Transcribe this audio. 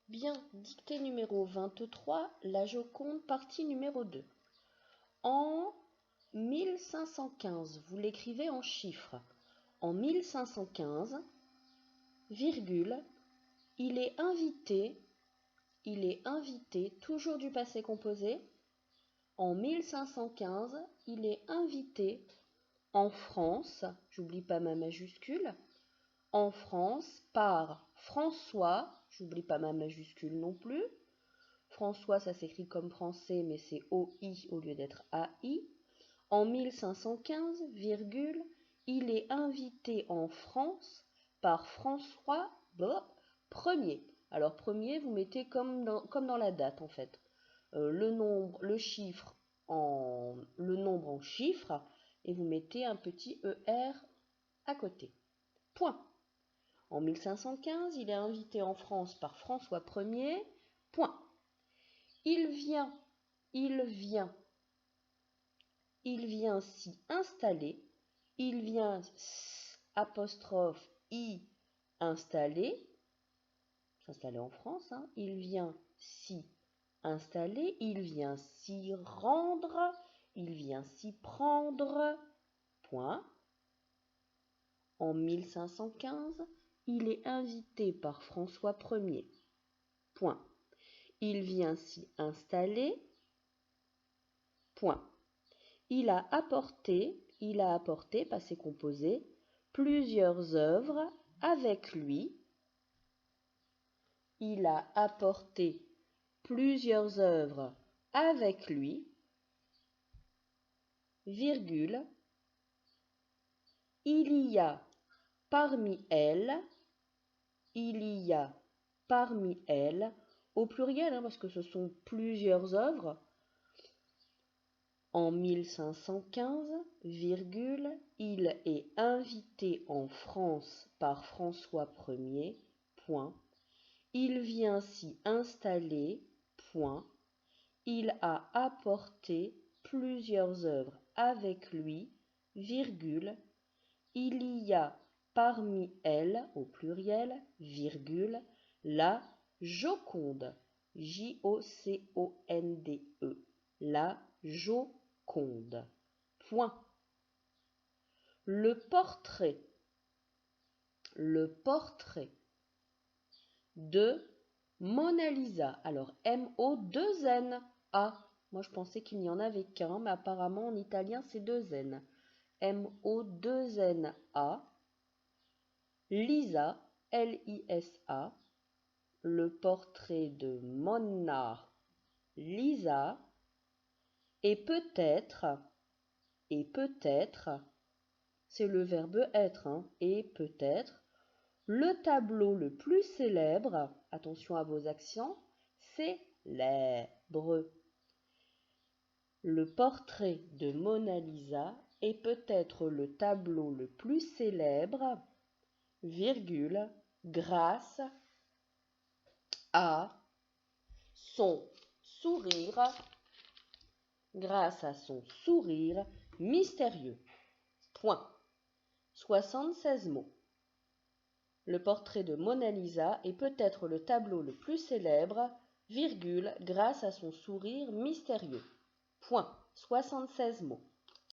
Bien, dictée numéro 23, la Joconde, partie numéro 2. En 1515, vous l'écrivez en chiffres. En 1515, virgule, il est invité, toujours du passé composé. En 1515, il est invité en France, j'oublie pas ma majuscule, en France par François, j'oublie pas ma majuscule non plus. François, ça s'écrit comme français, mais c'est OI au lieu d'être AI. En 1515, virgule, il est invité en France par François Ier. Alors premier, vous mettez comme dans la date en fait. Le nombre en chiffres et vous mettez un petit ER à côté. Point. En 1515, il est invité en France par François Ier. Point. Il vient s'y installer. Il vient apostrophe I installer. S'installer en France. Hein. Il vient s'y installer. Il vient s'y rendre. Il vient s'y prendre. Point. En 1515, il est invité par François Ier. Point. Il vient s'y installer. Point. Il a apporté, passé composé, plusieurs œuvres avec lui. Il a apporté plusieurs œuvres avec lui, virgule. Il y a parmi elles, au pluriel, hein, parce que ce sont plusieurs œuvres. En 1515, virgule, il est invité en France par François Ier, point. Il vient s'y installer, point. Il a apporté plusieurs œuvres avec lui, virgule. Il y a parmi elles, au pluriel, virgule, la Joconde, J-O-C-O-N-D-E, la Joconde. Point. Le portrait de Mona Lisa. Alors, M-O-2-N-A. Moi, je pensais qu'il n'y en avait qu'un, mais apparemment, en italien, c'est 2 N. M-O-2-N-A. Lisa, L-I-S-A. Le portrait de Mona Lisa. Et peut-être, c'est le verbe être, hein, et peut-être, le tableau le plus célèbre, attention à vos accents, célèbre. Le portrait de Mona Lisa est peut-être le tableau le plus célèbre, virgule, grâce à son sourire mystérieux. Point. 76 mots. Le portrait de Mona Lisa est peut-être le tableau le plus célèbre, virgule, grâce à son sourire mystérieux. Point. 76 mots.